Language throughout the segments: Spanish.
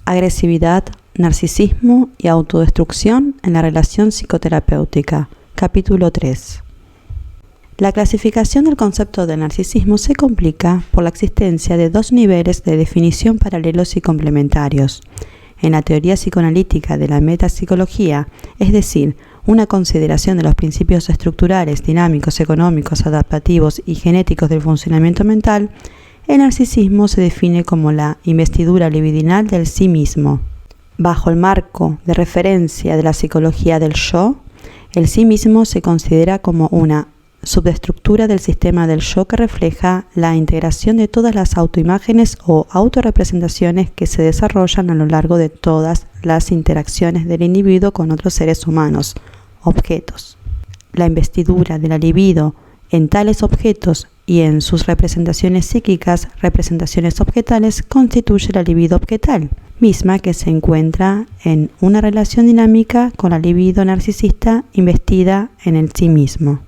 agresividad, narcisismo y autodestrucción en la relación psicoterapéutica. Capítulo 3. La clasificación del concepto de narcisismo se complica por la existencia de dos niveles de definición paralelos y complementarios. En la teoría psicoanalítica de la metapsicología, es decir, una consideración de los principios estructurales, dinámicos, económicos, adaptativos y genéticos del funcionamiento mental, el narcisismo se define como la investidura libidinal del sí mismo. Bajo el marco de referencia de la psicología del yo, el sí mismo se considera como una subestructura del sistema del yo que refleja la integración de todas las autoimágenes o autorrepresentaciones que se desarrollan a lo largo de todas las interacciones del individuo con otros seres humanos, objetos. La investidura de la libido en tales objetos y en sus representaciones psíquicas, representaciones objetales, constituye la libido objetal, misma que se encuentra en una relación dinámica con la libido narcisista investida en el sí mismo.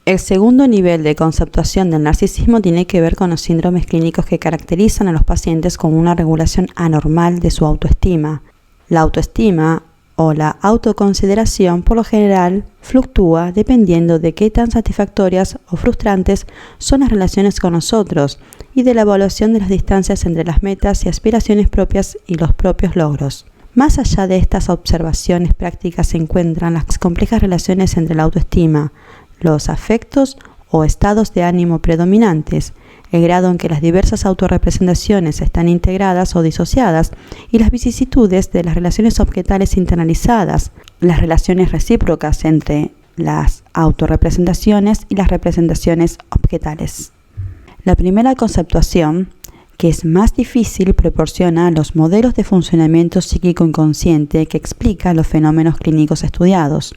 El segundo nivel de conceptuación del narcisismo tiene que ver con los síndromes clínicos que caracterizan a los pacientes con una regulación anormal de su autoestima. La autoestima o la autoconsideración por lo general fluctúa dependiendo de qué tan satisfactorias o frustrantes son las relaciones con nosotros y de la evaluación de las distancias entre las metas y aspiraciones propias y los propios logros. Más allá de estas observaciones prácticas se encuentran las complejas relaciones entre la autoestima, los afectos o estados de ánimo predominantes, el grado en que las diversas autorrepresentaciones están integradas o disociadas y las vicisitudes de las relaciones objetales internalizadas, las relaciones recíprocas entre las autorrepresentaciones y las representaciones objetales. La primera conceptuación, que es más difícil, proporciona los modelos de funcionamiento psíquico inconsciente que explica los fenómenos clínicos estudiados.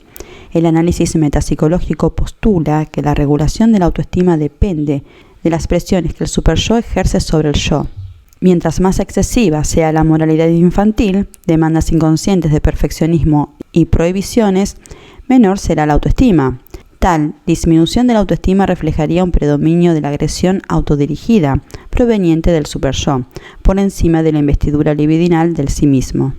El análisis metapsicológico postula que la regulación de la autoestima depende de las presiones que el superyo ejerce sobre el yo. Mientras más excesiva sea la moralidad infantil, demandas inconscientes de perfeccionismo y prohibiciones, menor será la autoestima. Tal disminución de la autoestima reflejaría un predominio de la agresión autodirigida, proveniente del superyo, por encima de la investidura libidinal del sí mismo.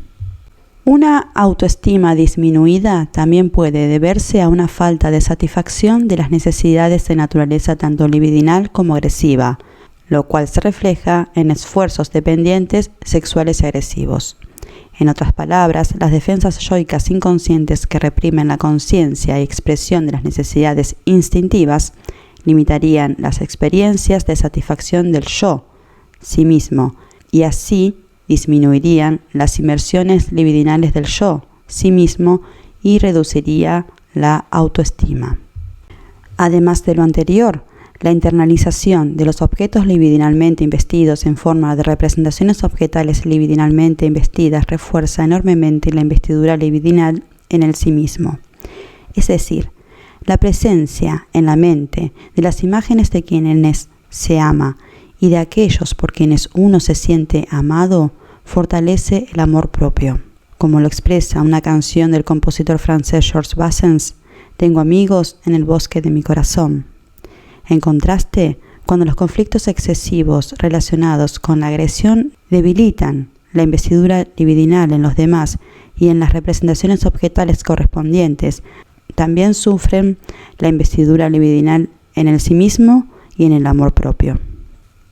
Una autoestima disminuida también puede deberse a una falta de satisfacción de las necesidades de naturaleza tanto libidinal como agresiva, lo cual se refleja en esfuerzos dependientes sexuales y agresivos. En otras palabras, las defensas yoicas inconscientes que reprimen la conciencia y expresión de las necesidades instintivas limitarían las experiencias de satisfacción del yo, sí mismo, y así disminuirían las inmersiones libidinales del yo, sí mismo, y reduciría la autoestima. Además de lo anterior, la internalización de los objetos libidinalmente investidos en forma de representaciones objetales libidinalmente investidas refuerza enormemente la investidura libidinal en el sí mismo. Es decir, la presencia en la mente de las imágenes de quienes se ama y de aquellos por quienes uno se siente amado fortalece el amor propio. Como lo expresa una canción del compositor francés Georges Brassens, «Tengo amigos en el bosque de mi corazón». En contraste, cuando los conflictos excesivos relacionados con la agresión debilitan la investidura libidinal en los demás y en las representaciones objetales correspondientes, también sufren la investidura libidinal en el sí mismo y en el amor propio.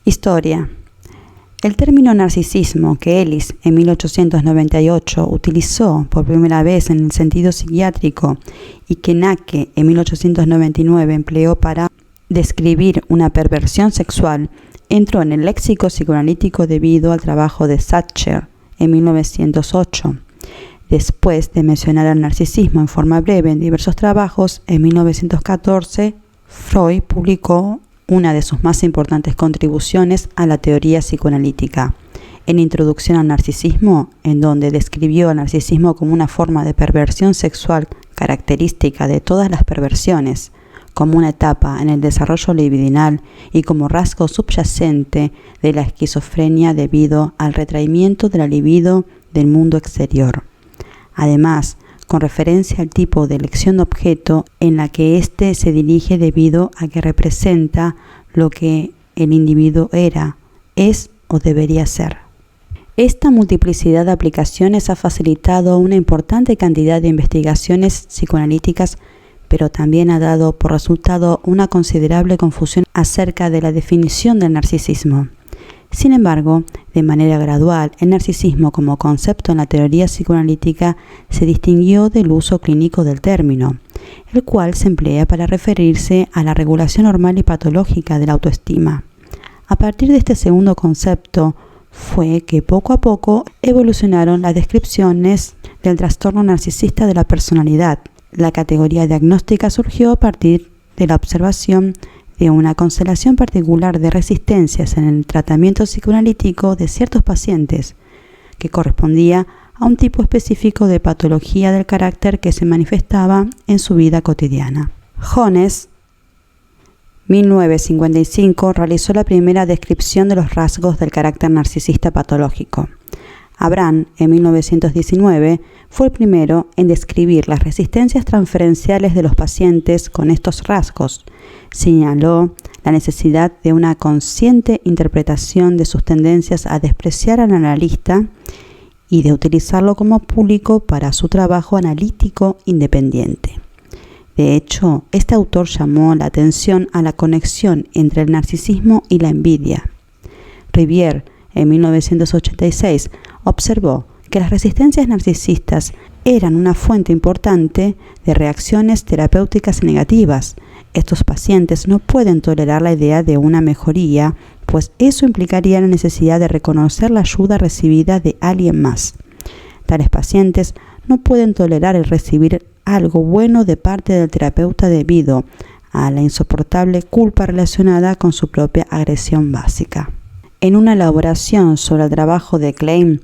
Historia. El término narcisismo que Ellis en 1898 utilizó por primera vez en el sentido psiquiátrico y que Nacke en 1899 empleó para describir una perversión sexual, entró en el léxico psicoanalítico debido al trabajo de Sacher en 1908. Después de mencionar el narcisismo en forma breve en diversos trabajos, en 1914 Freud publicó una de sus más importantes contribuciones a la teoría psicoanalítica, en Introducción al narcisismo, en donde describió al narcisismo como una forma de perversión sexual característica de todas las perversiones, como una etapa en el desarrollo libidinal y como rasgo subyacente de la esquizofrenia debido al retraimiento de la libido del mundo exterior. Además, con referencia al tipo de elección de objeto en la que éste se dirige debido a que representa lo que el individuo era, es o debería ser. Esta multiplicidad de aplicaciones ha facilitado una importante cantidad de investigaciones psicoanalíticas, pero también ha dado por resultado una considerable confusión acerca de la definición del narcisismo. Sin embargo, de manera gradual, el narcisismo como concepto en la teoría psicoanalítica se distinguió del uso clínico del término, el cual se emplea para referirse a la regulación normal y patológica de la autoestima. A partir de este segundo concepto, fue que poco a poco evolucionaron las descripciones del trastorno narcisista de la personalidad. La categoría diagnóstica surgió a partir de la observación de una constelación particular de resistencias en el tratamiento psicoanalítico de ciertos pacientes, que correspondía a un tipo específico de patología del carácter que se manifestaba en su vida cotidiana. Jones, 1955, realizó la primera descripción de los rasgos del carácter narcisista patológico. Abraham, en 1919, fue el primero en describir las resistencias transferenciales de los pacientes con estos rasgos. Señaló la necesidad de una consciente interpretación de sus tendencias a despreciar al analista y de utilizarlo como público para su trabajo analítico independiente. De hecho, este autor llamó la atención a la conexión entre el narcisismo y la envidia. Rivière, en 1986, observó que las resistencias narcisistas eran una fuente importante de reacciones terapéuticas negativas. Estos pacientes no pueden tolerar la idea de una mejoría, pues eso implicaría la necesidad de reconocer la ayuda recibida de alguien más. Tales pacientes no pueden tolerar el recibir algo bueno de parte del terapeuta debido a la insoportable culpa relacionada con su propia agresión básica. En una elaboración sobre el trabajo de Klein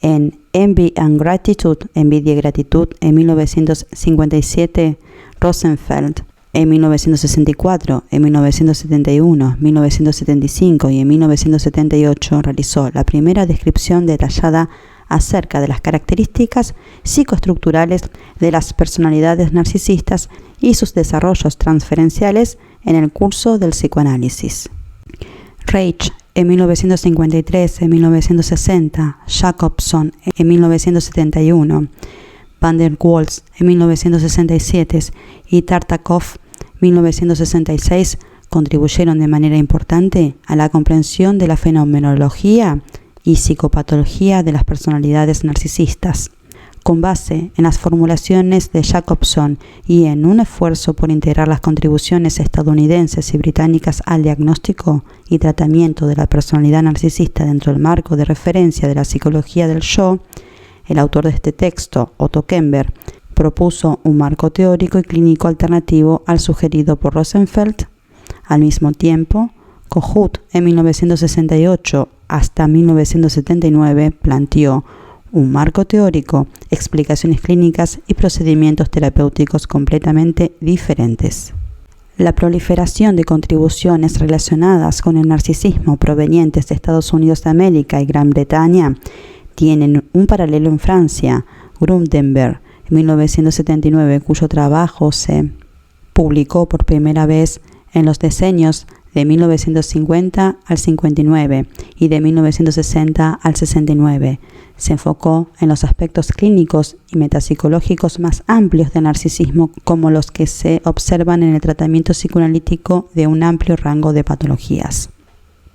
en Envy and Gratitude, Envidia y Gratitud, en 1957, Rosenfeld, en 1964, en 1971, 1975 y en 1978 realizó la primera descripción detallada acerca de las características psicoestructurales de las personalidades narcisistas y sus desarrollos transferenciales en el curso del psicoanálisis. Reich, en 1953, en 1960, Jacobson, en 1971, Van der Waals, en 1967 y Tartakov, 1966, contribuyeron de manera importante a la comprensión de la fenomenología y psicopatología de las personalidades narcisistas. Con base en las formulaciones de Jacobson y en un esfuerzo por integrar las contribuciones estadounidenses y británicas al diagnóstico y tratamiento de la personalidad narcisista dentro del marco de referencia de la psicología del yo, el autor de este texto, Otto Kemper, propuso un marco teórico y clínico alternativo al sugerido por Rosenfeld. Al mismo tiempo, Kohut, en 1968 hasta 1979, planteó un marco teórico, explicaciones clínicas y procedimientos terapéuticos completamente diferentes. La proliferación de contribuciones relacionadas con el narcisismo provenientes de Estados Unidos de América y Gran Bretaña tienen un paralelo en Francia. Grundenberg, en 1979, cuyo trabajo se publicó por primera vez en los decenios de 1950 al 59 y de 1960 al 69. Se enfocó en los aspectos clínicos y metapsicológicos más amplios del narcisismo, como los que se observan en el tratamiento psicoanalítico de un amplio rango de patologías.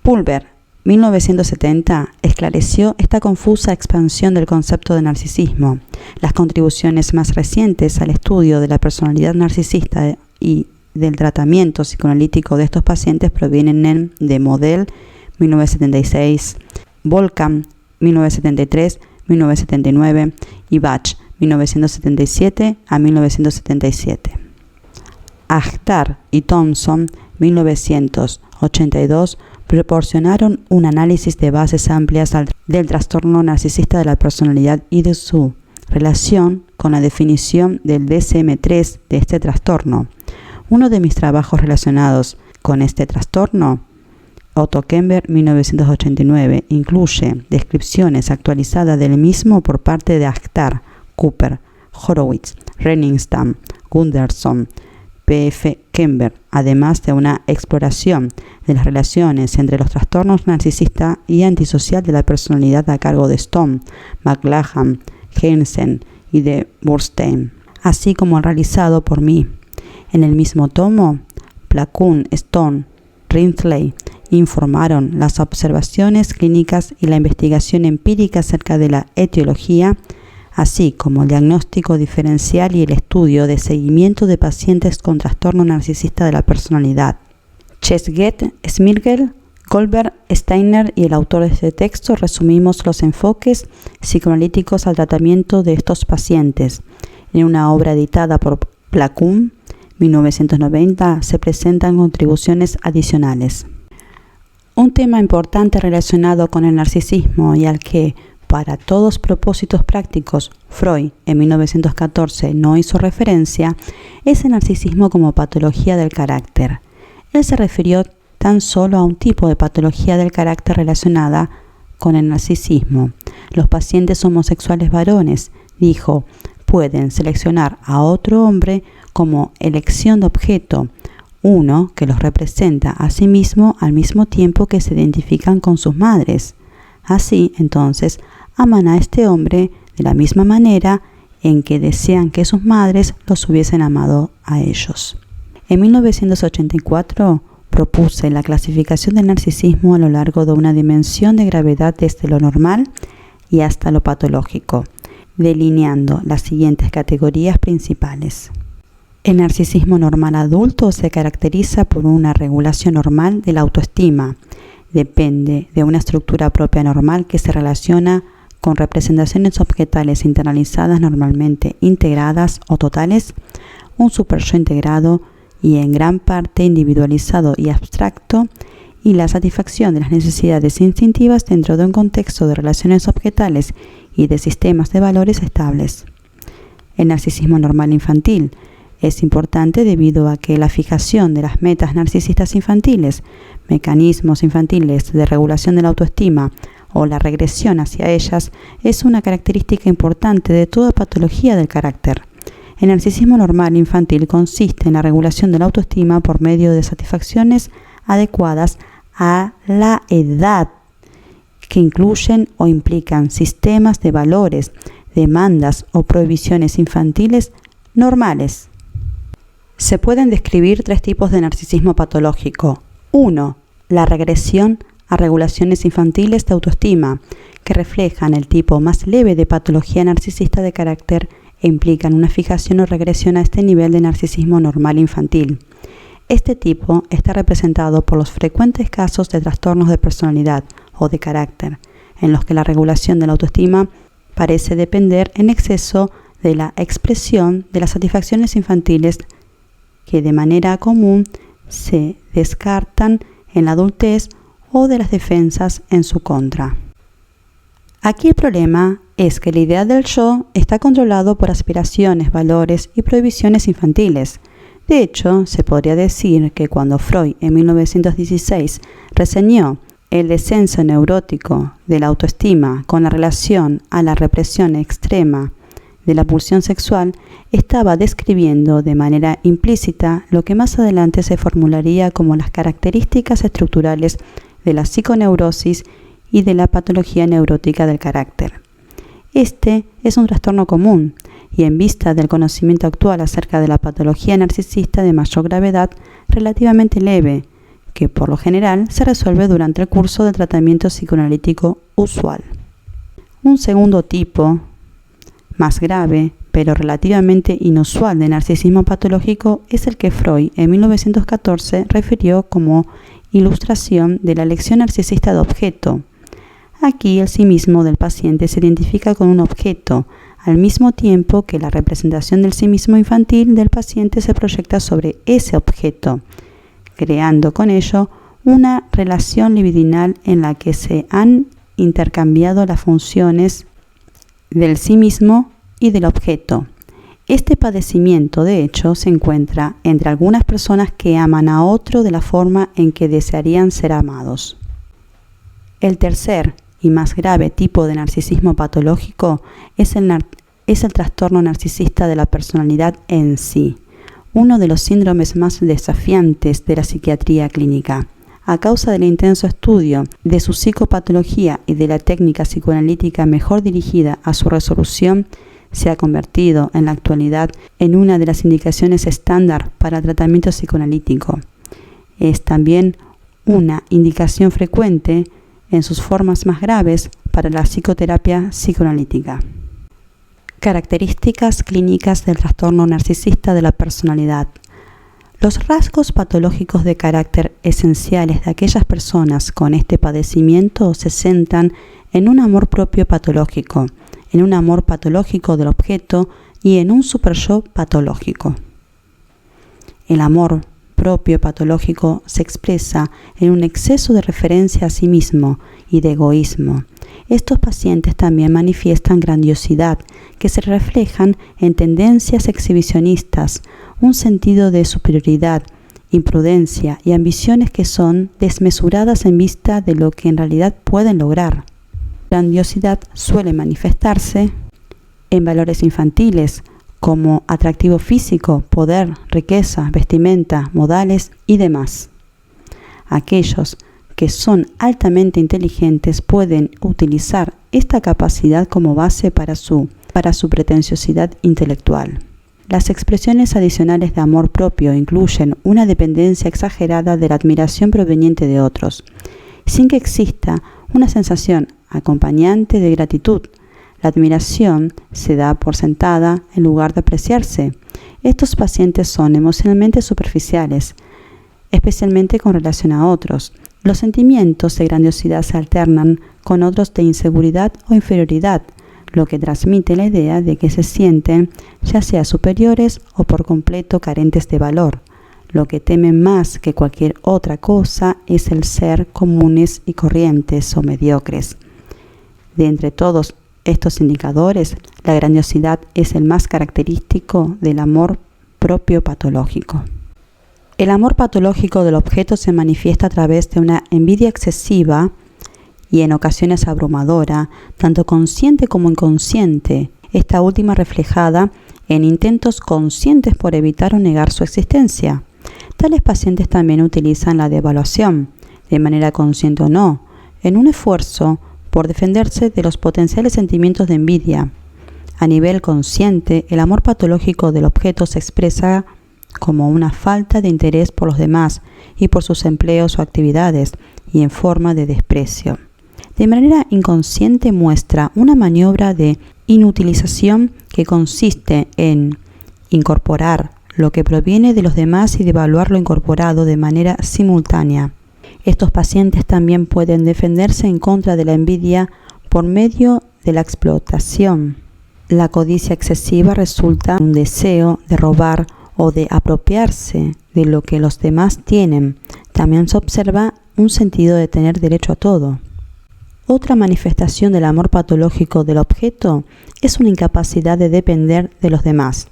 Pulver, 1970, esclareció esta confusa expansión del concepto de narcisismo. Las contribuciones más recientes al estudio de la personalidad narcisista y del tratamiento psicoanalítico de estos pacientes provienen de Model, 1976, Volcam, 1973, 1979 y Bach, 1977 a 1977. Akhtar y Thompson, 1982, proporcionaron un análisis de bases amplias del trastorno narcisista de la personalidad y de su relación con la definición del DSM-3 de este trastorno. Uno de mis trabajos relacionados con este trastorno, Otto Kemper, 1989, incluye descripciones actualizadas del mismo por parte de Akhtar, Cooper, Horowitz, Renningstam, Gunderson, P.F. Kember, además de una exploración de las relaciones entre los trastornos narcisista y antisocial de la personalidad a cargo de Stone, McLachlan, Hansen y de Burstein, así como realizado por mí. En el mismo tomo, Placun, Stone, Rinsley informaron las observaciones clínicas y la investigación empírica acerca de la etiología, así como el diagnóstico diferencial y el estudio de seguimiento de pacientes con trastorno narcisista de la personalidad. Chesget, Smirgel, Goldberg, Steiner y el autor de este texto resumimos los enfoques psicoanalíticos al tratamiento de estos pacientes. En una obra editada por Placun, 1990, se presentan contribuciones adicionales. Un tema importante relacionado con el narcisismo y al que, para todos propósitos prácticos, Freud en 1914 no hizo referencia, es el narcisismo como patología del carácter. Él se refirió tan solo a un tipo de patología del carácter relacionada con el narcisismo. Los pacientes homosexuales varones, dijo, pueden seleccionar a otro hombre como elección de objeto, uno que los representa a sí mismo al mismo tiempo que se identifican con sus madres. Así, entonces, aman a este hombre de la misma manera en que desean que sus madres los hubiesen amado a ellos. En 1984 propuse la clasificación del narcisismo a lo largo de una dimensión de gravedad desde lo normal y hasta lo patológico, delineando las siguientes categorías principales. El narcisismo normal adulto se caracteriza por una regulación normal de la autoestima. Depende de una estructura propia normal que se relaciona con representaciones objetales internalizadas normalmente integradas o totales, un super-yo integrado y en gran parte individualizado y abstracto, y la satisfacción de las necesidades instintivas dentro de un contexto de relaciones objetales y de sistemas de valores estables. El narcisismo normal infantil es importante debido a que la fijación de las metas narcisistas infantiles, mecanismos infantiles de regulación de la autoestima o la regresión hacia ellas es una característica importante de toda patología del carácter. El narcisismo normal infantil consiste en la regulación de la autoestima por medio de satisfacciones adecuadas a la edad, que incluyen o implican sistemas de valores, demandas o prohibiciones infantiles normales. Se pueden describir tres tipos de narcisismo patológico. 1. La regresión a regulaciones infantiles de autoestima, que reflejan el tipo más leve de patología narcisista de carácter e implican una fijación o regresión a este nivel de narcisismo normal infantil. Este tipo está representado por los frecuentes casos de trastornos de personalidad o de carácter, en los que la regulación de la autoestima parece depender en exceso de la expresión de las satisfacciones infantiles que de manera común se descartan en la adultez o de las defensas en su contra. Aquí el problema es que la idea del yo está controlado por aspiraciones, valores y prohibiciones infantiles. De hecho, se podría decir que cuando Freud en 1916 reseñó el descenso neurótico de la autoestima con la relación a la represión extrema de la pulsión sexual, estaba describiendo de manera implícita lo que más adelante se formularía como las características estructurales de la psiconeurosis y de la patología neurótica del carácter. Este es un trastorno común y en vista del conocimiento actual acerca de la patología narcisista de mayor gravedad, relativamente leve, que por lo general se resuelve durante el curso de tratamiento psicoanalítico usual. Un segundo tipo, más grave, pero relativamente inusual de narcisismo patológico es el que Freud en 1914 refirió como ilustración de la elección narcisista de objeto. Aquí el sí mismo del paciente se identifica con un objeto, al mismo tiempo que la representación del sí mismo infantil del paciente se proyecta sobre ese objeto, creando con ello una relación libidinal en la que se han intercambiado las funciones del sí mismo y del objeto. Este padecimiento, de hecho, se encuentra entre algunas personas que aman a otro de la forma en que desearían ser amados. El tercer y más grave tipo de narcisismo patológico es el trastorno narcisista de la personalidad en sí, uno de los síndromes más desafiantes de la psiquiatría clínica. A causa del intenso estudio de su psicopatología y de la técnica psicoanalítica mejor dirigida a su resolución, se ha convertido en la actualidad en una de las indicaciones estándar para el tratamiento psicoanalítico. Es también una indicación frecuente en sus formas más graves para la psicoterapia psicoanalítica. Características clínicas del trastorno narcisista de la personalidad. Los rasgos patológicos de carácter esenciales de aquellas personas con este padecimiento se centran en un amor propio patológico, en un amor patológico del objeto y en un superyo patológico. El amor propio patológico se expresa en un exceso de referencia a sí mismo y de egoísmo. Estos pacientes también manifiestan grandiosidad, que se reflejan en tendencias exhibicionistas, un sentido de superioridad, imprudencia y ambiciones que son desmesuradas en vista de lo que en realidad pueden lograr. La grandiosidad suele manifestarse en valores infantiles, como atractivo físico, poder, riqueza, vestimenta, modales y demás. Aquellos que son altamente inteligentes pueden utilizar esta capacidad como base para su pretenciosidad intelectual. Las expresiones adicionales de amor propio incluyen una dependencia exagerada de la admiración proveniente de otros, sin que exista una sensación acompañante de gratitud. La admiración se da por sentada en lugar de apreciarse. Estos pacientes son emocionalmente superficiales, especialmente con relación a otros. Los sentimientos de grandiosidad se alternan con otros de inseguridad o inferioridad, lo que transmite la idea de que se sienten ya sea superiores o por completo carentes de valor. Lo que temen más que cualquier otra cosa es el ser comunes y corrientes o mediocres. De entre todos estos indicadores, la grandiosidad es el más característico del amor propio patológico. El amor patológico del objeto se manifiesta a través de una envidia excesiva y en ocasiones abrumadora, tanto consciente como inconsciente, esta última reflejada en intentos conscientes por evitar o negar su existencia. Tales pacientes también utilizan la devaluación, de manera consciente o no, en un esfuerzo por defenderse de los potenciales sentimientos de envidia. A nivel consciente, el amor patológico del objeto se expresa como una falta de interés por los demás y por sus empleos o actividades, y en forma de desprecio. De manera inconsciente muestra una maniobra de inutilización que consiste en incorporar lo que proviene de los demás y devaluar lo incorporado de manera simultánea. Estos pacientes también pueden defenderse en contra de la envidia por medio de la explotación. La codicia excesiva resulta en un deseo de robar o de apropiarse de lo que los demás tienen. También se observa un sentido de tener derecho a todo. Otra manifestación del amor patológico del objeto es una incapacidad de depender de los demás.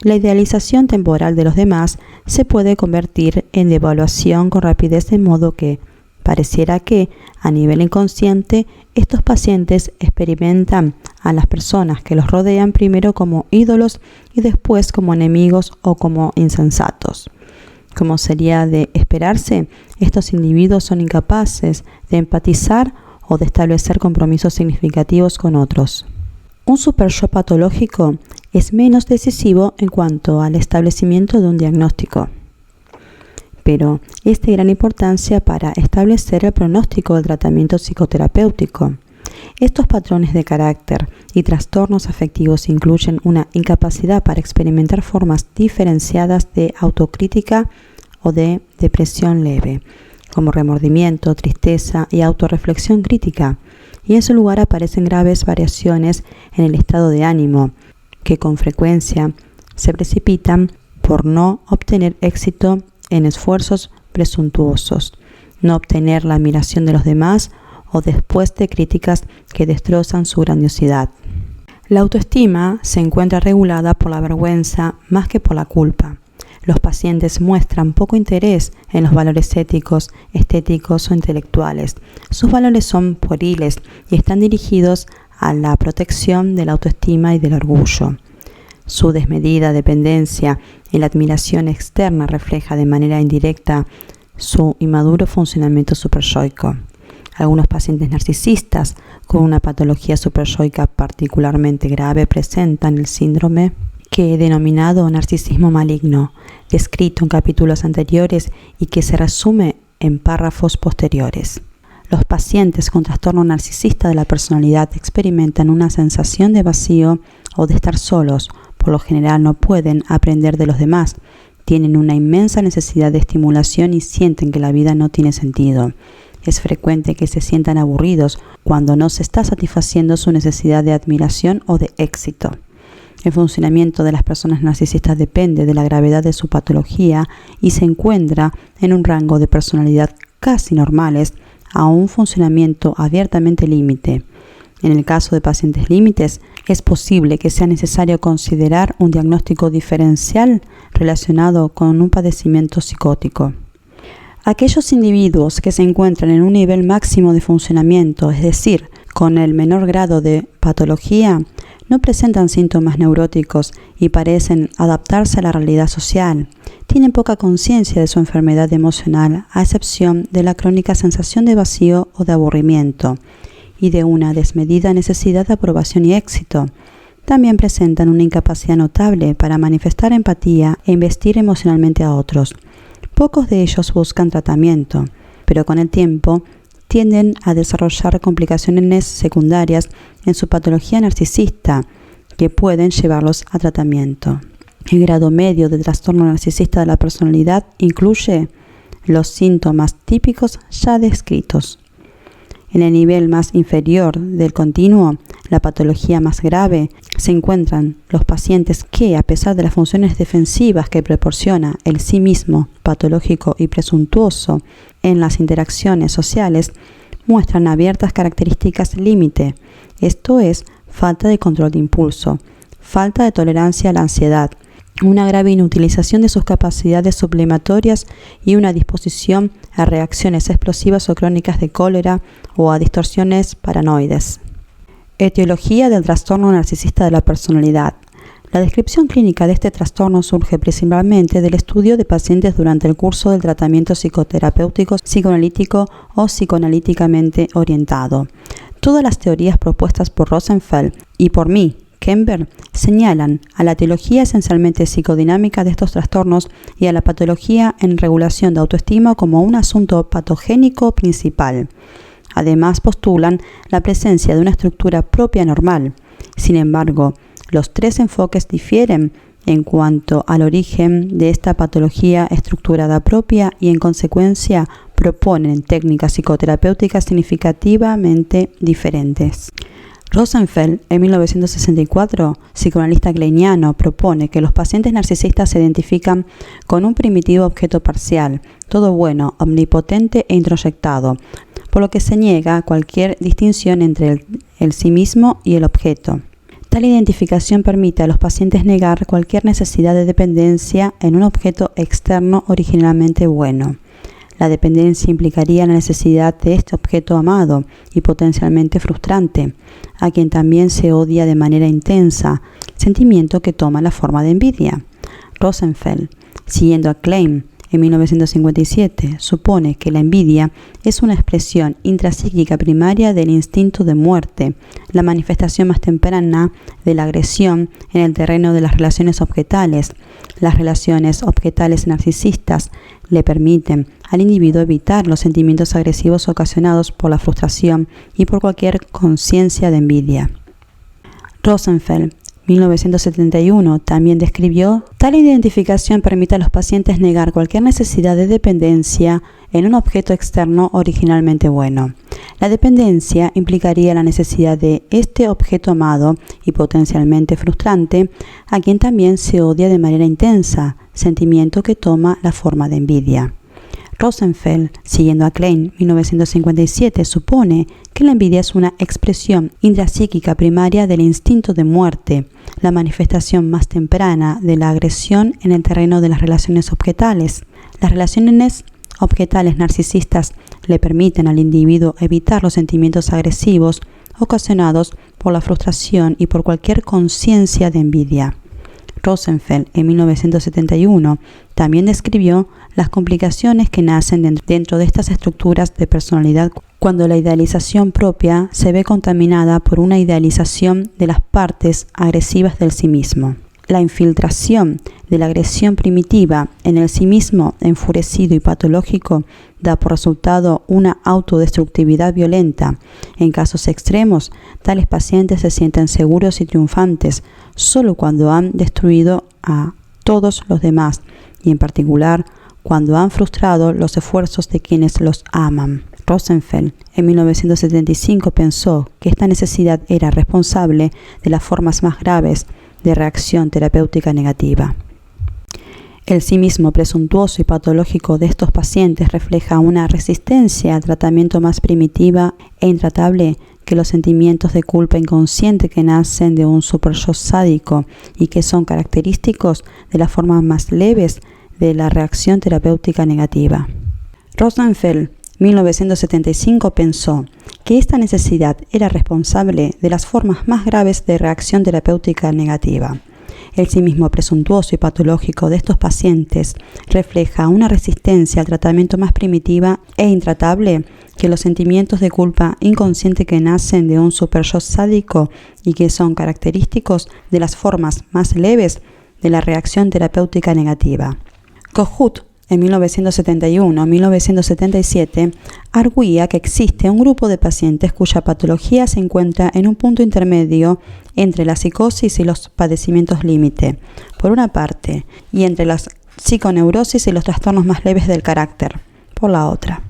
La idealización temporal de los demás se puede convertir en devaluación con rapidez, de modo que pareciera que, a nivel inconsciente, estos pacientes experimentan a las personas que los rodean primero como ídolos y después como enemigos o como insensatos. Como sería de esperarse, estos individuos son incapaces de empatizar o de establecer compromisos significativos con otros. Un superyo patológico es menos decisivo en cuanto al establecimiento de un diagnóstico, pero es de gran importancia para establecer el pronóstico del tratamiento psicoterapéutico. Estos patrones de carácter y trastornos afectivos incluyen una incapacidad para experimentar formas diferenciadas de autocrítica o de depresión leve, como remordimiento, tristeza y autorreflexión crítica, y en su lugar aparecen graves variaciones en el estado de ánimo, que con frecuencia se precipitan por no obtener éxito en esfuerzos presuntuosos, no obtener la admiración de los demás o después de críticas que destrozan su grandiosidad. La autoestima se encuentra regulada por la vergüenza más que por la culpa. Los pacientes muestran poco interés en los valores éticos, estéticos o intelectuales. Sus valores son pueriles y están dirigidos a la protección de la autoestima y del orgullo. Su desmedida dependencia y la admiración externa refleja de manera indirecta su inmaduro funcionamiento superyoico. Algunos pacientes narcisistas con una patología superyoica particularmente grave presentan el síndrome que he denominado narcisismo maligno, descrito en capítulos anteriores y que se resume en párrafos posteriores. Los pacientes con trastorno narcisista de la personalidad experimentan una sensación de vacío o de estar solos. Por lo general no pueden aprender de los demás, tienen una inmensa necesidad de estimulación y sienten que la vida no tiene sentido. Es frecuente que se sientan aburridos cuando no se está satisfaciendo su necesidad de admiración o de éxito. El funcionamiento de las personas narcisistas depende de la gravedad de su patología y se encuentra en un rango de personalidad casi normales a un funcionamiento abiertamente límite. En el caso de pacientes límites, es posible que sea necesario considerar un diagnóstico diferencial relacionado con un padecimiento psicótico. Aquellos individuos que se encuentran en un nivel máximo de funcionamiento, es decir, con el menor grado de patología, no presentan síntomas neuróticos y parecen adaptarse a la realidad social. Tienen poca conciencia de su enfermedad emocional, a excepción de la crónica sensación de vacío o de aburrimiento y de una desmedida necesidad de aprobación y éxito. También presentan una incapacidad notable para manifestar empatía e investir emocionalmente a otros. Pocos de ellos buscan tratamiento, pero con el tiempo tienden a desarrollar complicaciones secundarias en su patología narcisista que pueden llevarlos a tratamiento. El grado medio de trastorno narcisista de la personalidad incluye los síntomas típicos ya descritos. En el nivel más inferior del continuo, la patología más grave, se encuentran los pacientes que, a pesar de las funciones defensivas que proporciona el sí mismo patológico y presuntuoso en las interacciones sociales, muestran abiertas características límite, esto es, falta de control de impulso, falta de tolerancia a la ansiedad, una grave inutilización de sus capacidades sublimatorias y una disposición a reacciones explosivas o crónicas de cólera o a distorsiones paranoides. Etiología del trastorno narcisista de la personalidad. La descripción clínica de este trastorno surge principalmente del estudio de pacientes durante el curso del tratamiento psicoterapéutico, psicoanalítico o psicoanalíticamente orientado. Todas las teorías propuestas por Rosenfeld y por mí, Kemper, señalan a la etiología esencialmente psicodinámica de estos trastornos y a la patología en regulación de autoestima como un asunto patogénico principal. Además, postulan la presencia de una estructura propia normal. Sin embargo, los tres enfoques difieren en cuanto al origen de esta patología estructurada propia y, en consecuencia, proponen técnicas psicoterapéuticas significativamente diferentes. Rosenfeld, en 1964, psicoanalista kleiniano, propone que los pacientes narcisistas se identifican con un primitivo objeto parcial, todo bueno, omnipotente e introyectado, por lo que se niega cualquier distinción entre el sí mismo y el objeto. Tal identificación permite a los pacientes negar cualquier necesidad de dependencia en un objeto externo originalmente bueno. La dependencia implicaría la necesidad de este objeto amado y potencialmente frustrante, a quien también se odia de manera intensa, sentimiento que toma la forma de envidia. Rosenfeld, siguiendo a Klein, en 1957, supone que la envidia es una expresión intrapsíquica primaria del instinto de muerte, la manifestación más temprana de la agresión en el terreno de las relaciones objetales. Las relaciones objetales narcisistas le permiten al individuo evitar los sentimientos agresivos ocasionados por la frustración y por cualquier conciencia de envidia. Rosenfeld, 1971, también describió: tal identificación permite a los pacientes negar cualquier necesidad de dependencia en un objeto externo originalmente bueno. La dependencia implicaría la necesidad de este objeto amado y potencialmente frustrante, a quien también se odia de manera intensa, sentimiento que toma la forma de envidia. Rosenfeld, siguiendo a Klein, 1957, supone que la envidia es una expresión intrapsíquica primaria del instinto de muerte, la manifestación más temprana de la agresión en el terreno de las relaciones objetales. Las relaciones objetales narcisistas le permiten al individuo evitar los sentimientos agresivos ocasionados por la frustración y por cualquier conciencia de envidia. Rosenfeld, en 1971, también describió las complicaciones que nacen dentro de estas estructuras de personalidad cuando la idealización propia se ve contaminada por una idealización de las partes agresivas del sí mismo. La infiltración de la agresión primitiva en el sí mismo enfurecido y patológico da por resultado una autodestructividad violenta. En casos extremos, tales pacientes se sienten seguros y triunfantes solo cuando han destruido a todos los demás y en particular cuando han frustrado los esfuerzos de quienes los aman. Rosenfeld, en 1975, pensó que esta necesidad era responsable de las formas más graves de reacción terapéutica negativa. El sí mismo presuntuoso y patológico de estos pacientes refleja una resistencia al tratamiento más primitiva e intratable que los sentimientos de culpa inconsciente que nacen de un super-yo sádico y que son característicos de las formas más leves de la reacción terapéutica negativa. Rosenfeld, 1975, pensó que esta necesidad era responsable de las formas más graves de reacción terapéutica negativa. El sí mismo presuntuoso y patológico de estos pacientes refleja una resistencia al tratamiento más primitiva e intratable que los sentimientos de culpa inconsciente que nacen de un super-yo sádico y que son característicos de las formas más leves de la reacción terapéutica negativa. Kohut, en 1971-1977, arguía que existe un grupo de pacientes cuya patología se encuentra en un punto intermedio entre la psicosis y los padecimientos límite, por una parte, y entre la psiconeurosis y los trastornos más leves del carácter, por la otra.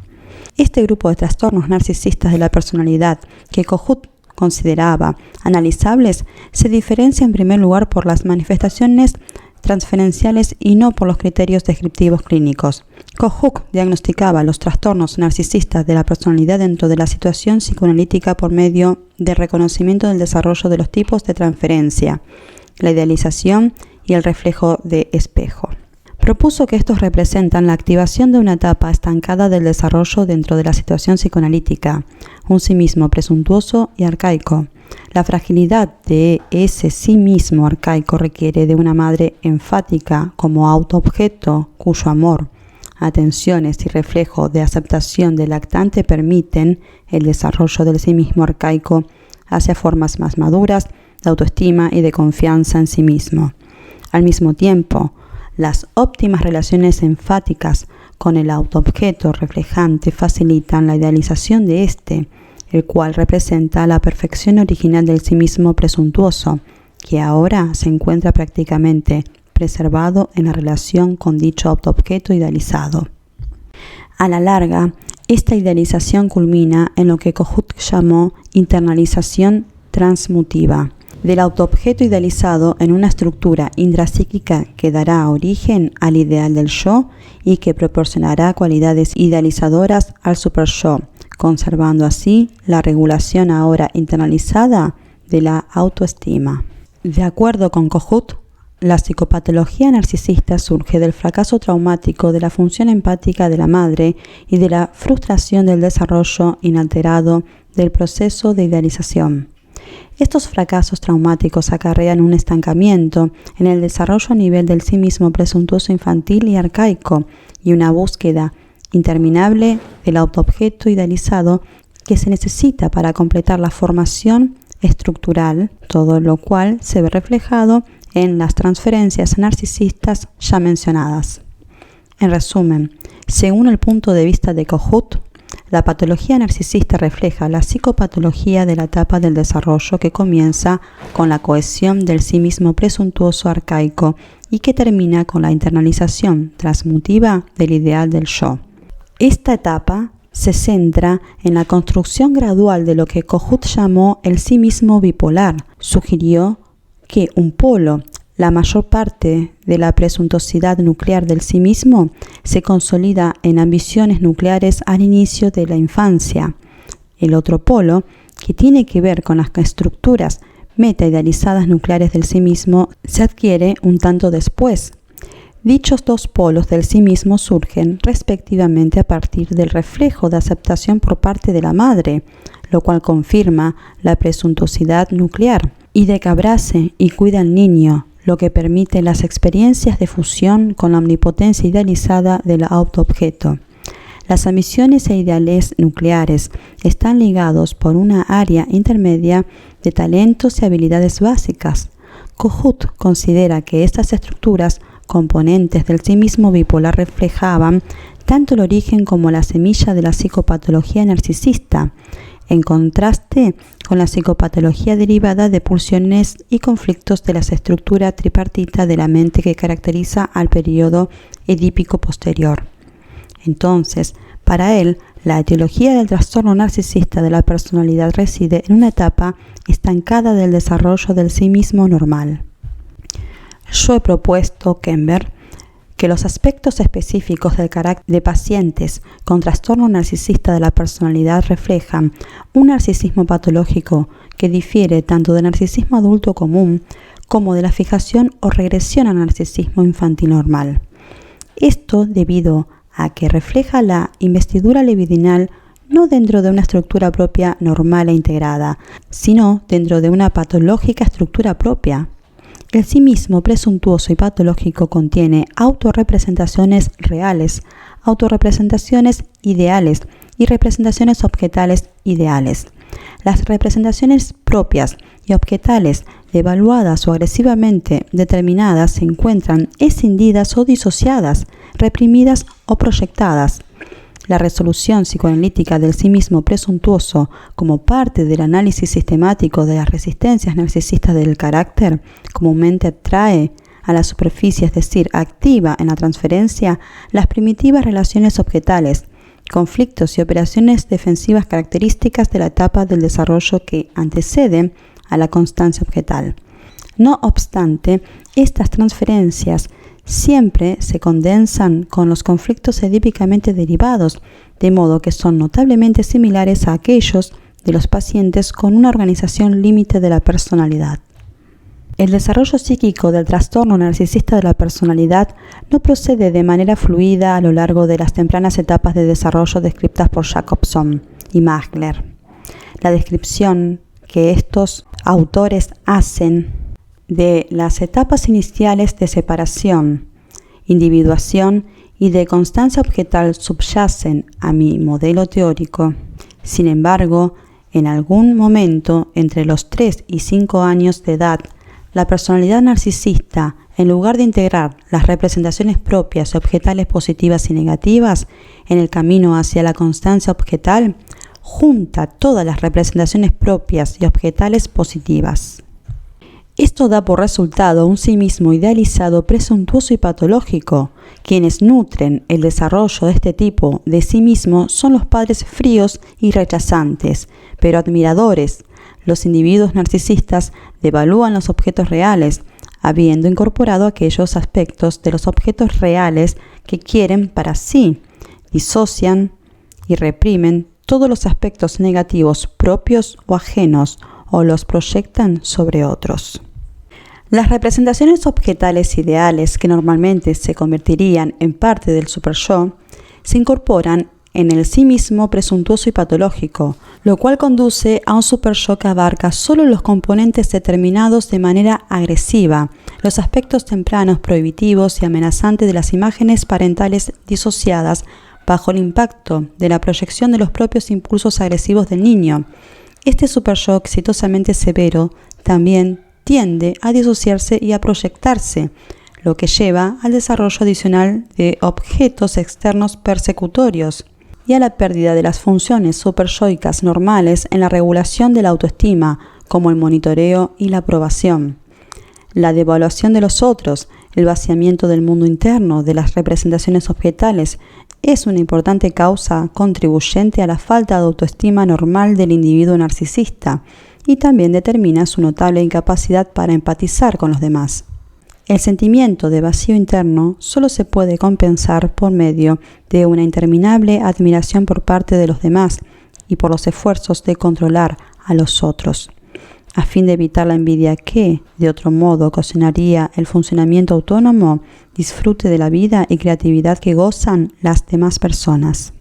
Este grupo de trastornos narcisistas de la personalidad que Kohut consideraba analizables se diferencia en primer lugar por las manifestaciones transferenciales y no por los criterios descriptivos clínicos. Kohut diagnosticaba los trastornos narcisistas de la personalidad dentro de la situación psicoanalítica por medio del reconocimiento del desarrollo de los tipos de transferencia, la idealización y el reflejo de espejo. Propuso que estos representan la activación de una etapa estancada del desarrollo dentro de la situación psicoanalítica, un sí mismo presuntuoso y arcaico. La fragilidad de ese sí mismo arcaico requiere de una madre enfática como autoobjeto cuyo amor, atenciones y reflejo de aceptación del lactante permiten el desarrollo del sí mismo arcaico hacia formas más maduras de autoestima y de confianza en sí mismo. Al mismo tiempo, las óptimas relaciones enfáticas con el autoobjeto reflejante facilitan la idealización de éste, el cual representa la perfección original del sí mismo presuntuoso, que ahora se encuentra prácticamente preservado en la relación con dicho autoobjeto idealizado. A la larga, esta idealización culmina en lo que Kohut llamó internalización transmutiva del autoobjeto idealizado en una estructura intrapsíquica que dará origen al ideal del yo y que proporcionará cualidades idealizadoras al super-yo, conservando así la regulación ahora internalizada de la autoestima. De acuerdo con Kohut, la psicopatología narcisista surge del fracaso traumático de la función empática de la madre y de la frustración del desarrollo inalterado del proceso de idealización. Estos fracasos traumáticos acarrean un estancamiento en el desarrollo a nivel del sí mismo presuntuoso infantil y arcaico y una búsqueda interminable del autoobjeto idealizado que se necesita para completar la formación estructural, todo lo cual se ve reflejado en las transferencias narcisistas ya mencionadas. En resumen, según el punto de vista de Kohut, la patología narcisista refleja la psicopatología de la etapa del desarrollo que comienza con la cohesión del sí mismo presuntuoso arcaico y que termina con la internalización transmutiva del ideal del yo. Esta etapa se centra en la construcción gradual de lo que Kohut llamó el sí mismo bipolar. Sugirió que un polo, la mayor parte de la presuntuosidad nuclear del sí mismo, se consolida en ambiciones nucleares al inicio de la infancia. El otro polo, que tiene que ver con las estructuras meta-idealizadas nucleares del sí mismo, se adquiere un tanto después. Dichos dos polos del sí mismo surgen respectivamente a partir del reflejo de aceptación por parte de la madre, lo cual confirma la presuntuosidad nuclear, y de que abrace y cuida al niño, lo que permite las experiencias de fusión con la omnipotencia idealizada del autoobjeto. Las ambiciones e ideales nucleares están ligados por una área intermedia de talentos y habilidades básicas. Kohut considera que estas estructuras, componentes del sí mismo bipolar, reflejaban tanto el origen como la semilla de la psicopatología narcisista, en contraste con la psicopatología derivada de pulsiones y conflictos de la estructura tripartita de la mente que caracteriza al periodo edípico posterior. Entonces, para él, la etiología del trastorno narcisista de la personalidad reside en una etapa estancada del desarrollo del sí mismo normal. Yo he propuesto, Kember, que los aspectos específicos del carácter de pacientes con trastorno narcisista de la personalidad reflejan un narcisismo patológico que difiere tanto del narcisismo adulto común como de la fijación o regresión al narcisismo infantil normal. Esto debido a que refleja la investidura libidinal no dentro de una estructura propia normal e integrada, sino dentro de una patológica estructura propia. El sí mismo presuntuoso y patológico contiene autorrepresentaciones reales, autorrepresentaciones ideales y representaciones objetales ideales. Las representaciones propias y objetales devaluadas o agresivamente determinadas se encuentran escindidas o disociadas, reprimidas o proyectadas. La resolución psicoanalítica del sí mismo presuntuoso como parte del análisis sistemático de las resistencias narcisistas del carácter comúnmente trae a la superficie, es decir, activa en la transferencia, las primitivas relaciones objetales, conflictos y operaciones defensivas características de la etapa del desarrollo que anteceden a la constancia objetal. No obstante, estas transferencias siempre se condensan con los conflictos edípicamente derivados, de modo que son notablemente similares a aquellos de los pacientes con una organización límite de la personalidad. El desarrollo psíquico del trastorno narcisista de la personalidad no procede de manera fluida a lo largo de las tempranas etapas de desarrollo descritas por Jacobson y Magler. La descripción que estos autores hacen de las etapas iniciales de separación, individuación y de constancia objetal subyacen a mi modelo teórico. Sin embargo, en algún momento entre los 3 y 5 años de edad, la personalidad narcisista, en lugar de integrar las representaciones propias y objetales positivas y negativas en el camino hacia la constancia objetal, junta todas las representaciones propias y objetales positivas. Esto da por resultado un sí mismo idealizado, presuntuoso y patológico. Quienes nutren el desarrollo de este tipo de sí mismo son los padres fríos y rechazantes, pero admiradores. Los individuos narcisistas devalúan los objetos reales, habiendo incorporado aquellos aspectos de los objetos reales que quieren para sí, disocian y reprimen todos los aspectos negativos propios o ajenos o los proyectan sobre otros. Las representaciones objetales ideales que normalmente se convertirían en parte del superyo se incorporan en el sí mismo presuntuoso y patológico, lo cual conduce a un superyo que abarca solo los componentes determinados de manera agresiva, los aspectos tempranos prohibitivos y amenazantes de las imágenes parentales disociadas bajo el impacto de la proyección de los propios impulsos agresivos del niño. Este superyo exitosamente severo también tiende a disociarse y a proyectarse, lo que lleva al desarrollo adicional de objetos externos persecutorios y a la pérdida de las funciones superyoicas normales en la regulación de la autoestima, como el monitoreo y la aprobación. La devaluación de los otros, el vaciamiento del mundo interno, de las representaciones objetales, es una importante causa contribuyente a la falta de autoestima normal del individuo narcisista y también determina su notable incapacidad para empatizar con los demás. El sentimiento de vacío interno solo se puede compensar por medio de una interminable admiración por parte de los demás y por los esfuerzos de controlar a los otros, a fin de evitar la envidia que, de otro modo, ocasionaría el funcionamiento autónomo, disfrute de la vida y creatividad que gozan las demás personas.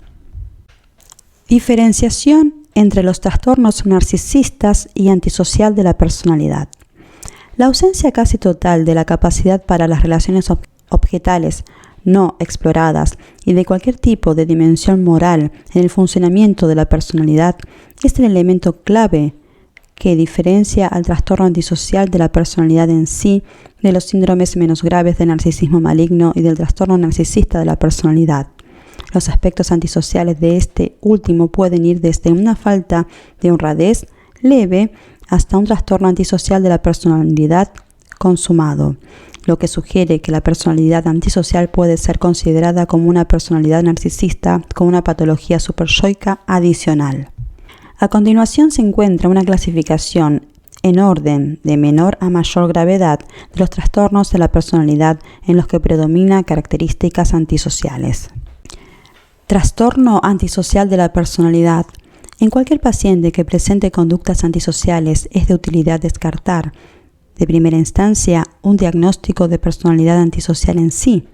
Diferenciación entre los trastornos narcisistas y antisocial de la personalidad. La ausencia casi total de la capacidad para las relaciones objetales no exploradas y de cualquier tipo de dimensión moral en el funcionamiento de la personalidad es el elemento clave que diferencia al trastorno antisocial de la personalidad en sí de los síndromes menos graves del narcisismo maligno y del trastorno narcisista de la personalidad. Los aspectos antisociales de este último pueden ir desde una falta de honradez leve hasta un trastorno antisocial de la personalidad consumado, lo que sugiere que la personalidad antisocial puede ser considerada como una personalidad narcisista con una patología superyoica adicional. A continuación se encuentra una clasificación en orden de menor a mayor gravedad de los trastornos de la personalidad en los que predominan características antisociales. Trastorno antisocial de la personalidad. En cualquier paciente que presente conductas antisociales es de utilidad descartar, de primera instancia, un diagnóstico de personalidad antisocial en sí.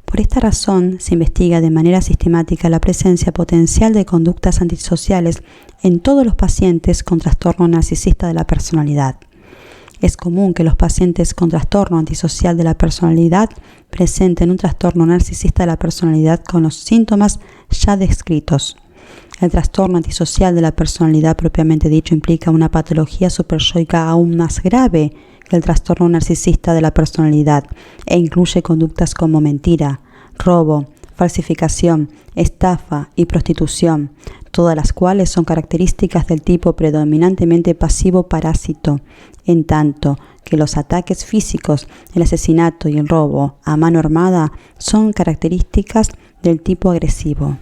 Por esta razón, se investiga de manera sistemática la presencia potencial de conductas antisociales en todos los pacientes con trastorno narcisista de la personalidad. Es común que los pacientes con trastorno antisocial de la personalidad presenten un trastorno narcisista de la personalidad con los síntomas ya descritos. El trastorno antisocial de la personalidad propiamente dicho implica una patología superyoica aún más grave que el trastorno narcisista de la personalidad e incluye conductas como mentira, robo, falsificación, estafa y prostitución, todas las cuales son características del tipo predominantemente pasivo parásito, en tanto que los ataques físicos, el asesinato y el robo a mano armada son características del tipo agresivo.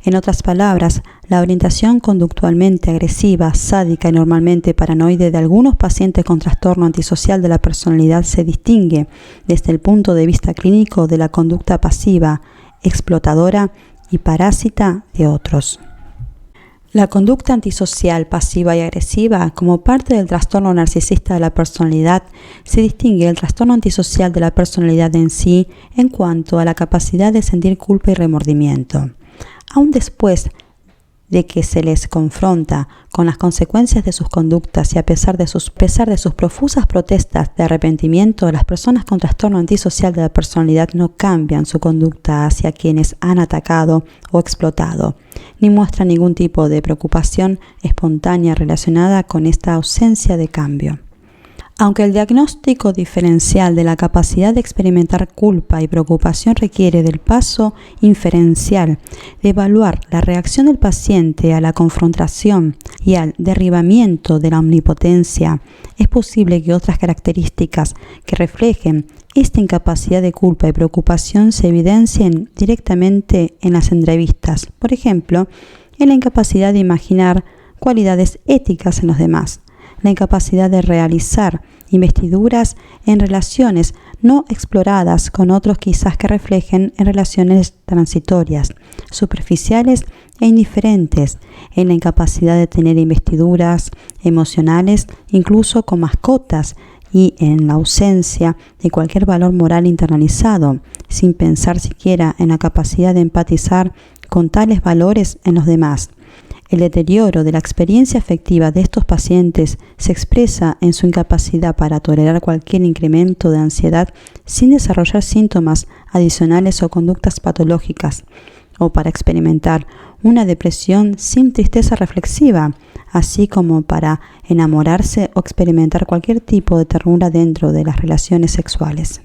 En otras palabras, la orientación conductualmente agresiva, sádica y normalmente paranoide de algunos pacientes con trastorno antisocial de la personalidad se distingue desde el punto de vista clínico de la conducta pasiva, explotadora y parásita de otros. La conducta antisocial pasiva y agresiva, como parte del trastorno narcisista de la personalidad, se distingue del trastorno antisocial de la personalidad en sí en cuanto a la capacidad de sentir culpa y remordimiento. Aún después de que se les confronta con las consecuencias de sus conductas y a pesar de sus profusas protestas de arrepentimiento, las personas con trastorno antisocial de la personalidad no cambian su conducta hacia quienes han atacado o explotado, ni muestran ningún tipo de preocupación espontánea relacionada con esta ausencia de cambio. Aunque el diagnóstico diferencial de la capacidad de experimentar culpa y preocupación requiere del paso inferencial de evaluar la reacción del paciente a la confrontación y al derribamiento de la omnipotencia, es posible que otras características que reflejen esta incapacidad de culpa y preocupación se evidencien directamente en las entrevistas, por ejemplo, en la incapacidad de imaginar cualidades éticas en los demás, la incapacidad de realizar investiduras en relaciones no exploradas con otros quizás que reflejen en relaciones transitorias, superficiales e indiferentes, en la incapacidad de tener investiduras emocionales incluso con mascotas y en la ausencia de cualquier valor moral internalizado, sin pensar siquiera en la capacidad de empatizar con tales valores en los demás. El deterioro de la experiencia afectiva de estos pacientes se expresa en su incapacidad para tolerar cualquier incremento de ansiedad sin desarrollar síntomas adicionales o conductas patológicas, o para experimentar una depresión sin tristeza reflexiva, así como para enamorarse o experimentar cualquier tipo de ternura dentro de las relaciones sexuales.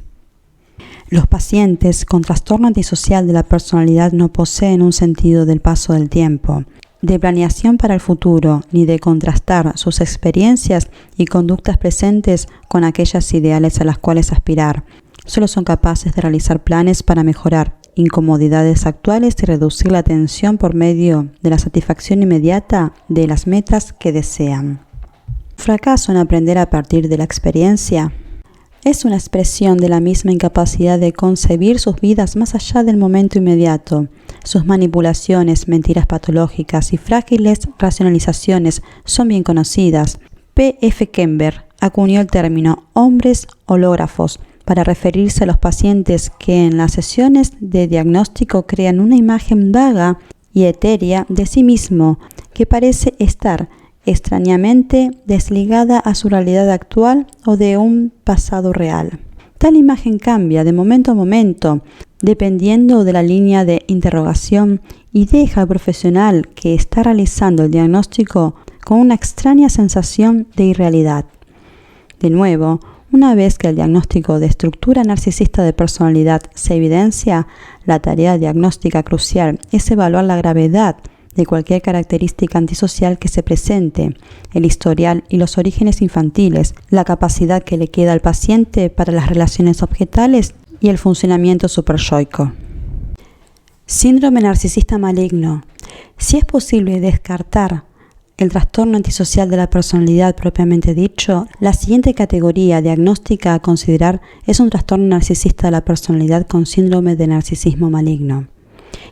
Los pacientes con trastorno antisocial de la personalidad no poseen un sentido del paso del tiempo, de planeación para el futuro, ni de contrastar sus experiencias y conductas presentes con aquellas ideales a las cuales aspirar. Solo son capaces de realizar planes para mejorar incomodidades actuales y reducir la tensión por medio de la satisfacción inmediata de las metas que desean. Fracaso en aprender a partir de la experiencia es una expresión de la misma incapacidad de concebir sus vidas más allá del momento inmediato. Sus manipulaciones, mentiras patológicas y frágiles racionalizaciones son bien conocidas. P. F. Kember acuñó el término hombres hológrafos para referirse a los pacientes que en las sesiones de diagnóstico crean una imagen vaga y etérea de sí mismo que parece estar extrañamente desligada a su realidad actual o de un pasado real. Tal imagen cambia de momento a momento, dependiendo de la línea de interrogación, y deja al profesional que está realizando el diagnóstico con una extraña sensación de irrealidad. De nuevo, una vez que el diagnóstico de estructura narcisista de personalidad se evidencia, la tarea diagnóstica crucial es evaluar la gravedad de cualquier característica antisocial que se presente, el historial y los orígenes infantiles, la capacidad que le queda al paciente para las relaciones objetales y el funcionamiento superyoico. Síndrome narcisista maligno. Si es posible descartar el trastorno antisocial de la personalidad propiamente dicho, la siguiente categoría diagnóstica a considerar es un trastorno narcisista de la personalidad con síndrome de narcisismo maligno.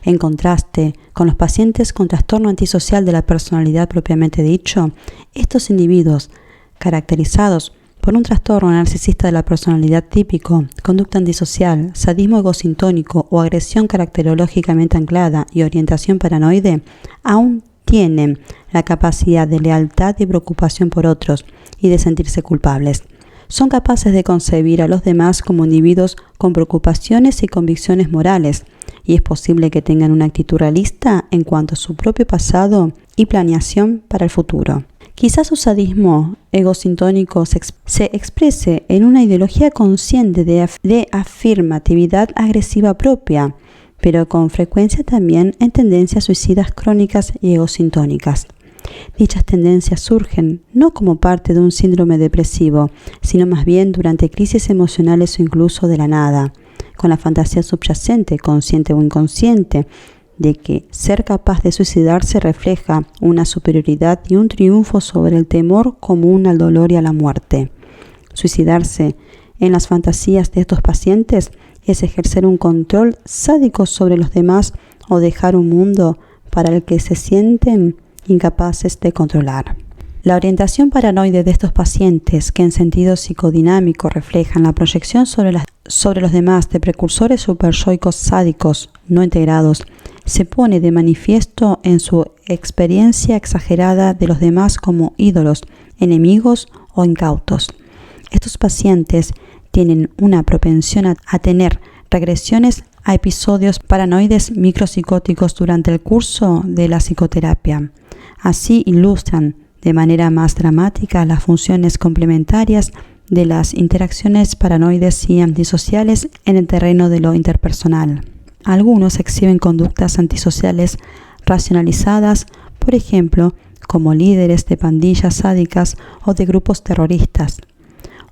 En contraste con los pacientes con trastorno antisocial de la personalidad propiamente dicho, estos individuos, caracterizados por un trastorno narcisista de la personalidad típico, conducta antisocial, sadismo egosintónico o agresión caracterológicamente anclada y orientación paranoide, aún tienen la capacidad de lealtad y preocupación por otros y de sentirse culpables. Son capaces de concebir a los demás como individuos con preocupaciones y convicciones morales, y es posible que tengan una actitud realista en cuanto a su propio pasado y planeación para el futuro. Quizás su sadismo egosintónico se exprese en una ideología consciente de afirmatividad agresiva propia, pero con frecuencia también en tendencias suicidas crónicas y egosintónicas. Dichas tendencias surgen no como parte de un síndrome depresivo, sino más bien durante crisis emocionales o incluso de la nada, con la fantasía subyacente, consciente o inconsciente, de que ser capaz de suicidarse refleja una superioridad y un triunfo sobre el temor común al dolor y a la muerte. Suicidarse en las fantasías de estos pacientes es ejercer un control sádico sobre los demás o dejar un mundo para el que se sienten incapaces de controlar. La orientación paranoide de estos pacientes, que en sentido psicodinámico reflejan la proyección sobre los demás de precursores superyoicos sádicos no integrados, se pone de manifiesto en su experiencia exagerada de los demás como ídolos, enemigos o incautos. Estos pacientes tienen una propensión a tener regresiones a episodios paranoides micropsicóticos durante el curso de la psicoterapia. Así ilustran de manera más dramática las funciones complementarias de las interacciones paranoides y antisociales en el terreno de lo interpersonal. Algunos exhiben conductas antisociales racionalizadas, por ejemplo, como líderes de pandillas sádicas o de grupos terroristas.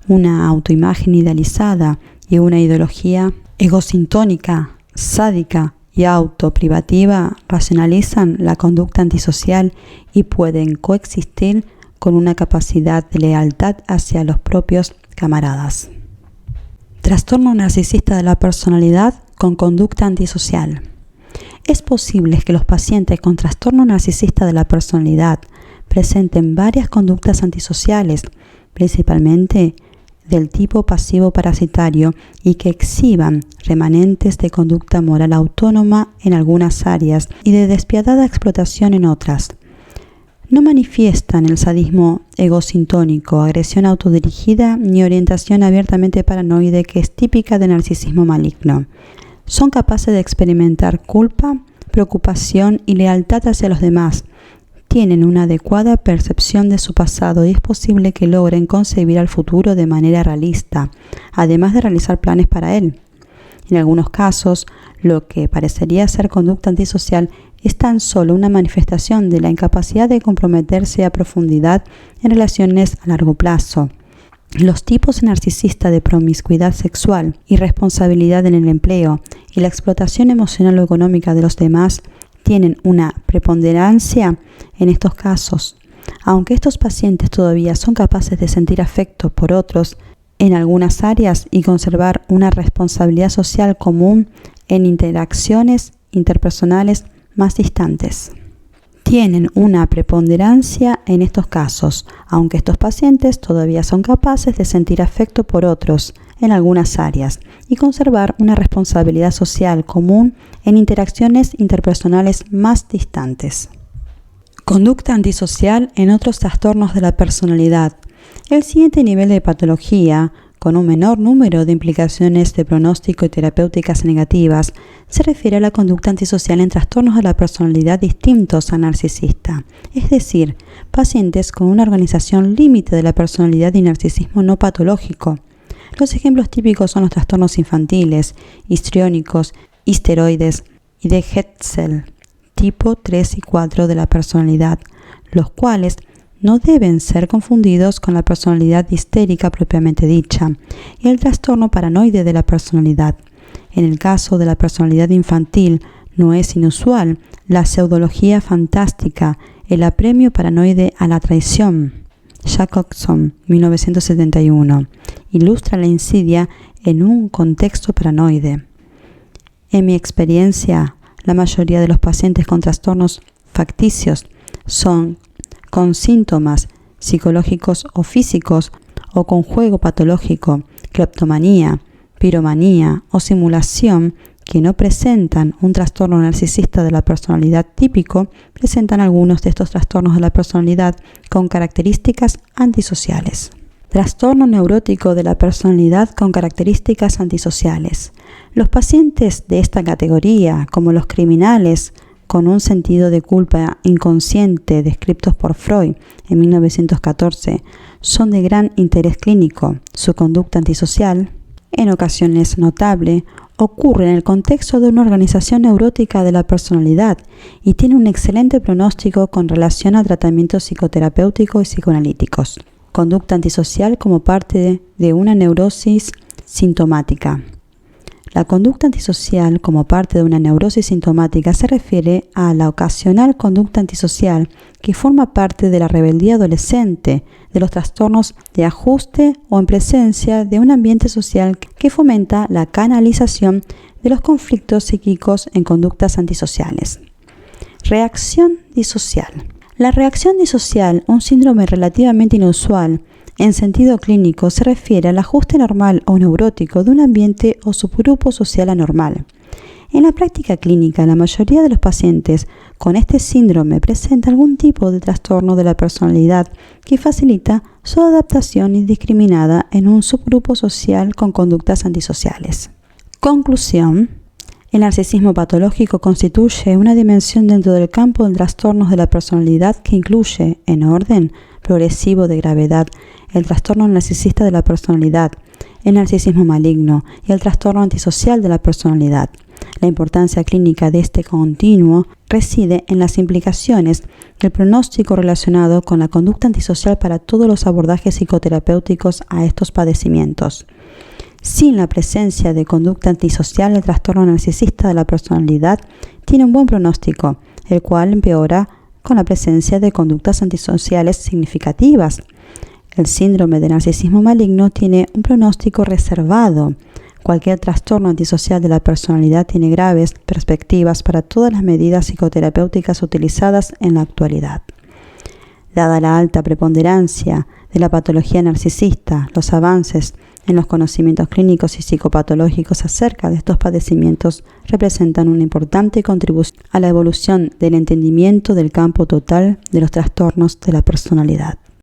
Una autoimagen idealizada y una ideología egosintónica, sádica y autoprivativa racionalizan la conducta antisocial y pueden coexistir con una capacidad de lealtad hacia los propios camaradas. Trastorno narcisista de la personalidad con conducta antisocial. Es posible que los pacientes con trastorno narcisista de la personalidad presenten varias conductas antisociales, principalmente del tipo pasivo parasitario, y que exhiban remanentes de conducta moral autónoma en algunas áreas y de despiadada explotación en otras. No manifiestan el sadismo egosintónico, agresión autodirigida ni orientación abiertamente paranoide que es típica del narcisismo maligno. Son capaces de experimentar culpa, preocupación y lealtad hacia los demás. Tienen una adecuada percepción de su pasado y es posible que logren concebir al futuro de manera realista, además de realizar planes para él. En algunos casos, lo que parecería ser conducta antisocial es tan solo una manifestación de la incapacidad de comprometerse a profundidad en relaciones a largo plazo. Los tipos narcisistas de promiscuidad sexual, irresponsabilidad en el empleo y la explotación emocional o económica de los demás tienen una preponderancia en estos casos. Aunque estos pacientes todavía son capaces de sentir afecto por otros en algunas áreas y conservar una responsabilidad social común en interacciones interpersonales más distantes. Tienen una preponderancia en estos casos, aunque estos pacientes todavía son capaces de sentir afecto por otros en algunas áreas y conservar una responsabilidad social común en interacciones interpersonales más distantes. Conducta antisocial en otros trastornos de la personalidad. El siguiente nivel de patología, con un menor número de implicaciones de pronóstico y terapéuticas negativas, se refiere a la conducta antisocial en trastornos de la personalidad distintos a narcisista, es decir, pacientes con una organización límite de la personalidad y narcisismo no patológico. Los ejemplos típicos son los trastornos infantiles, histriónicos, histeroides y de Hetzel, tipo 3 y 4 de la personalidad, los cuales no deben ser confundidos con la personalidad histérica propiamente dicha y el trastorno paranoide de la personalidad. En el caso de la personalidad infantil, no es inusual la pseudología fantástica, el apremio paranoide a la traición. Jacobson, 1971, ilustra la insidia en un contexto paranoide. En mi experiencia, la mayoría de los pacientes con trastornos facticios son con síntomas psicológicos o físicos o con juego patológico, cleptomanía, piromanía o simulación que no presentan un trastorno narcisista de la personalidad típico, presentan algunos de estos trastornos de la personalidad con características antisociales. Trastorno neurótico de la personalidad con características antisociales. Los pacientes de esta categoría, como los criminales con un sentido de culpa inconsciente descritos por Freud en 1914, son de gran interés clínico. Su conducta antisocial, en ocasiones notable, ocurre en el contexto de una organización neurótica de la personalidad y tiene un excelente pronóstico con relación a tratamientos psicoterapéuticos y psicoanalíticos. Conducta antisocial como parte de una neurosis sintomática. La conducta antisocial como parte de una neurosis sintomática se refiere a la ocasional conducta antisocial que forma parte de la rebeldía adolescente, de los trastornos de ajuste o en presencia de un ambiente social que fomenta la canalización de los conflictos psíquicos en conductas antisociales. Reacción disocial. La reacción disocial, un síndrome relativamente inusual, en sentido clínico se refiere al ajuste normal o neurótico de un ambiente o subgrupo social anormal. En la práctica clínica, la mayoría de los pacientes con este síndrome presenta algún tipo de trastorno de la personalidad que facilita su adaptación indiscriminada en un subgrupo social con conductas antisociales. Conclusión. El narcisismo patológico constituye una dimensión dentro del campo de trastornos de la personalidad que incluye, en orden progresivo de gravedad, el trastorno narcisista de la personalidad, el narcisismo maligno y el trastorno antisocial de la personalidad. La importancia clínica de este continuo reside en las implicaciones del pronóstico relacionado con la conducta antisocial para todos los abordajes psicoterapéuticos a estos padecimientos. Sin la presencia de conducta antisocial, el trastorno narcisista de la personalidad tiene un buen pronóstico, el cual empeora con la presencia de conductas antisociales significativas. El síndrome de narcisismo maligno tiene un pronóstico reservado. Cualquier trastorno antisocial de la personalidad tiene graves perspectivas para todas las medidas psicoterapéuticas utilizadas en la actualidad. Dada la alta preponderancia de la patología narcisista, los avances en los conocimientos clínicos y psicopatológicos acerca de estos padecimientos representan una importante contribución a la evolución del entendimiento del campo total de los trastornos de la personalidad.